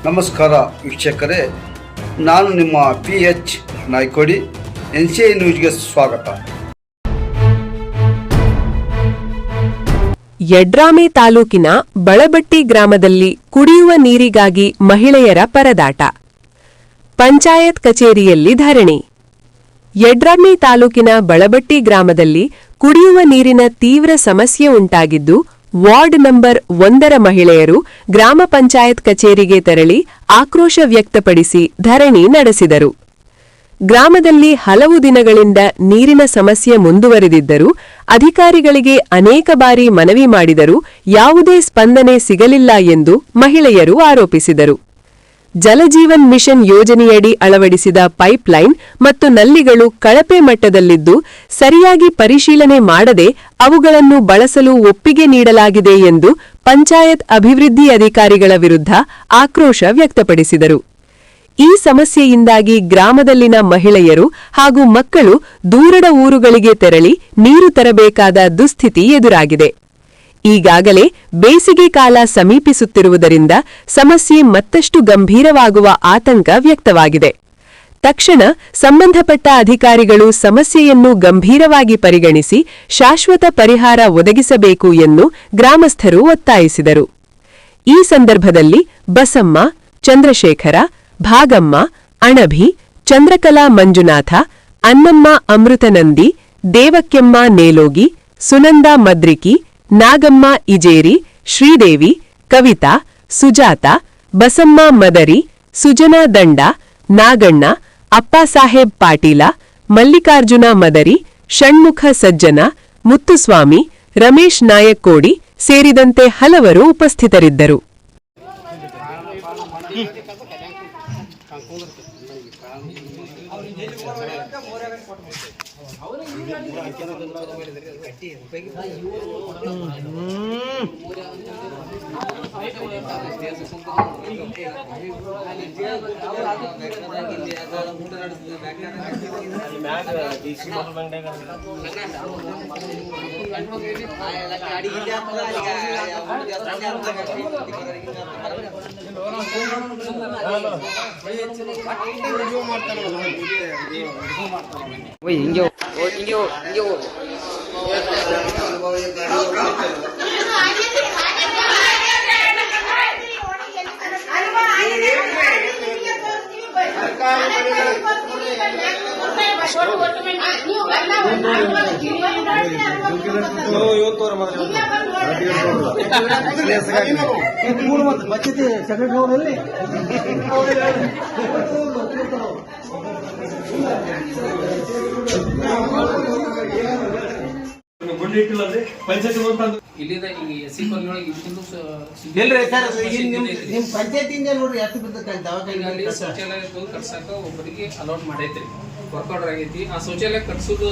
ನಮಸ್ಕಾರ ವೀಕ್ಷಕರೇ, ನಾನು ನಿಮ್ಮ PH ನಾಯ್ಕೋಡಿ. NCI ನ್ಯೂಸ್ಗೆ ಸ್ವಾಗತ. ಯಡ್ರಾಮಿ ತಾಲೂಕಿನ ಬಳಬಟ್ಟಿ ಗ್ರಾಮದಲ್ಲಿ ಕುಡಿಯುವ ನೀರಿಗಾಗಿ ಮಹಿಳೆಯರ ಪರದಾಟ. ಪಂಚಾಯತ್ ಕಚೇರಿಯಲ್ಲಿ ಧರಣಿ. ಯಡ್ರಾಮಿ ತಾಲೂಕಿನ ಬಳಬಟ್ಟಿ ಗ್ರಾಮದಲ್ಲಿ ಕುಡಿಯುವ ನೀರಿನ ತೀವ್ರ ಸಮಸ್ಯೆ ಉಂಟಾಗಿದ್ದು, ವಾರ್ಡ್ ನಂಬರ್ 1ರ ಮಹಿಳೆಯರು ಗ್ರಾಮ ಪಂಚಾಯತ್ ಕಚೇರಿಗೆ ತೆರಳಿ ಆಕ್ರೋಶ ವ್ಯಕ್ತಪಡಿಸಿ ಧರಣಿ ನಡೆಸಿದರು. ಗ್ರಾಮದಲ್ಲಿ ಹಲವು ದಿನಗಳಿಂದ ನೀರಿನ ಸಮಸ್ಯೆ ಮುಂದುವರೆದಿದ್ದರೂ ಅಧಿಕಾರಿಗಳಿಗೆ ಅನೇಕ ಬಾರಿ ಮನವಿ ಮಾಡಿದರೂ ಯಾವುದೇ ಸ್ಪಂದನೆ ಸಿಗಲಿಲ್ಲ ಎಂದು ಮಹಿಳೆಯರು ಆರೋಪಿಸಿದರು. ಜಲಜೀವನ್ ಮಿಷನ್ ಯೋಜನೆಯಡಿ ಅಳವಡಿಸಿದ ಪೈಪ್ಲೈನ್ ಮತ್ತು ನಲ್ಲಿಗಳು ಕಳಪೆ ಮಟ್ಟದಲ್ಲಿದ್ದು ಸರಿಯಾಗಿ ಪರಿಶೀಲನೆ ಮಾಡದೆ ಅವುಗಳನ್ನು ಬಳಸಲು ಒಪ್ಪಿಗೆ ನೀಡಲಾಗಿದೆ ಎಂದು ಪಂಚಾಯತ್ ಅಭಿವೃದ್ಧಿ ಅಧಿಕಾರಿಗಳ ವಿರುದ್ಧ ಆಕ್ರೋಶ ವ್ಯಕ್ತಪಡಿಸಿದರು. ಈ ಸಮಸ್ಯೆಯಿಂದಾಗಿ ಗ್ರಾಮದಲ್ಲಿನ ಮಹಿಳೆಯರು ಹಾಗೂ ಮಕ್ಕಳು ದೂರದ ಊರುಗಳಿಗೆ ತೆರಳಿ ನೀರು ತರಬೇಕಾದ ದುಸ್ಥಿತಿ ಎದುರಾಗಿದೆ. ಈಗಾಗಲೇ ಬೇಸಿಗೆ ಕಾಲ ಸಮೀಪಿಸುತ್ತಿರುವುದರಿಂದ ಸಮಸ್ಯೆ ಮತ್ತಷ್ಟು ಗಂಭೀರವಾಗುವ ಆತಂಕ ವ್ಯಕ್ತವಾಗಿದೆ. ತಕ್ಷಣ ಸಂಬಂಧಪಟ್ಟ ಅಧಿಕಾರಿಗಳು ಸಮಸ್ಯೆಯನ್ನು ಗಂಭೀರವಾಗಿ ಪರಿಗಣಿಸಿ ಶಾಶ್ವತ ಪರಿಹಾರ ಒದಗಿಸಬೇಕು ಎಂದು ಗ್ರಾಮಸ್ಥರು ಒತ್ತಾಯಿಸಿದರು. ಈ ಸಂದರ್ಭದಲ್ಲಿ ಬಸಮ್ಮ, ಚಂದ್ರಶೇಖರ, ಭಾಗಮ್ಮ, ಅಣಭಿ, ಚಂದ್ರಕಲಾ ಮಂಜುನಾಥ, ಅನ್ನಮ್ಮ ಅಮೃತನಂದಿ, ದೇವಕ್ಯಮ್ಮ ನೇಲೋಗಿ, ಸುನಂದ ಮದ್ರಿಕಿ, ನಾಗಮ್ಮ ಇಜೇರಿ, ಶ್ರೀದೇವಿ, ಕವಿತಾ, ಸುಜಾತ, ಬಸಮ್ಮ ಮದರಿ, ಸುಜನಾ ದಂಡ, ನಾಗಣ್ಣ, ಅಪ್ಪಾಸಾಹೇಬ್ ಪಾಟೀಲ, ಮಲ್ಲಿಕಾರ್ಜುನ ಮದರಿ, ಷಣ್ಮುಖ ಸಜ್ಜನ, ಮುತ್ತುಸ್ವಾಮಿ, ರಮೇಶ್ ನಾಯಕ್ಕೋಡಿ ಸೇರಿದಂತೆ ಹಲವರು ಉಪಸ್ಥಿತರಿದ್ದರು. ಪಂಚಾಯತಿಂದ ನೋಡ್ರಿ ಎಷ್ಟು ಶೌಚಾಲಯ ಕಟ್ಸಾಕ ಒಬ್ಬರಿಗೆ ಅಲೌಟ್ ಮಾಡೈತ್ರಿ, ವರ್ಕೌಟ್ ಆಗೈತಿ. ಆ ಶೌಚಾಲಯ ಕಟ್ಸೋದು